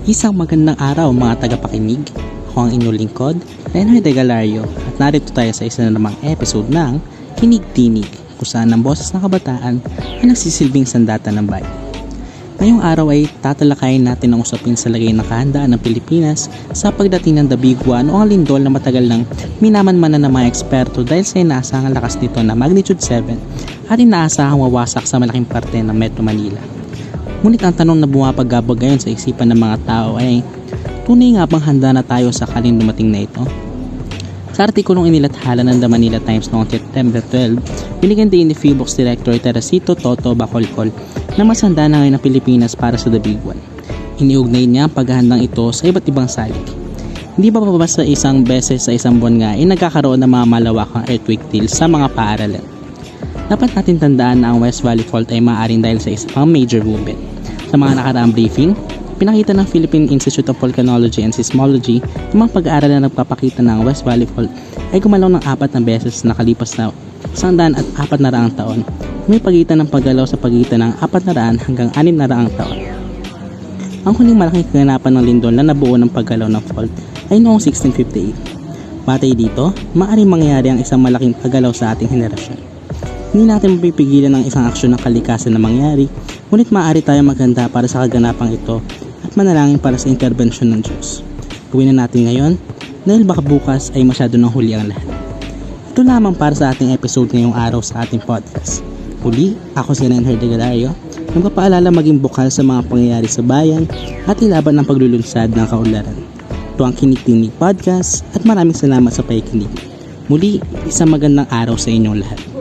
Isang magandang araw mga tagapakinig. Ako ang inyong lingkod, Renhard de Galario, at narito tayo sa isa na namang episode ng Kinig-Tinig, kung saan ang boses ng kabataan ay nagsisilbing sandata ng bayan. Ngayong araw ay tatalakayin natin ang usapin sa lagay ng kahandaan ng Pilipinas sa pagdating ng Dabiguan o ang lindol na matagal nang minamanmanan ng mga eksperto dahil sa inaasahang lakas nito na magnitude 7 at inaasahang wawasak sa malaking parte ng Metro Manila. Ngunit ang tanong na bumapagabag ngayon sa isipan ng mga tao ay, tunay nga bang handa na tayo sa sakaling dumating na ito? Sa artikulong inilathala ng The Manila Times noong September 12, binigyan din ni PHIVOLCS Director Teresito Toto Bacolcol na mas handa na ngayon ang Pilipinas para sa Dabiguan. Iniugnay niya ang paghahandang ito sa iba't ibang salik. Hindi ba basta isang beses sa isang buwan nga ay nagkakaroon ng mga malawakang earthquake drills sa mga paaralan? Dapat natin tandaan na ang West Valley Fault ay maaaring dahil sa isang major movement. Sa mga nakaraang briefing, pinakita ng Philippine Institute of Volcanology and Seismology na mga pag-aaral na nagpapakita ng West Valley Fault ay gumalaw ng 4 na beses na nakalipas na 104 taon. May pagitan ng paggalaw sa pagitan ng 400 hanggang 600 taon. Ang huling malaking kaganapan ng lindol na nabuo ng paggalaw ng fault ay noong 1658. Batay dito, maaaring mangyari ang isang malaking paggalaw sa ating henerasyon. Hindi natin mapipigilan ng isang aksyon ng kalikasan na mangyari, ngunit maaari tayo maghanda para sa kaganapang ito at manalangin para sa interbensyon ng Diyos. Gawin na natin ngayon dahil baka bukas ay masyado ng huli ang lahat. Ito lamang para sa ating episode ngayong araw sa ating podcast. Huli, ako si Renhard de Galario, nagpapaalala maging bukal sa mga pangyayari sa bayan at ilaban ng paglulunsad ng kaunlaran. Ito ang Kinig-Tinig Podcast at maraming salamat sa pakikinig. Muli, isang magandang araw sa inyong lahat.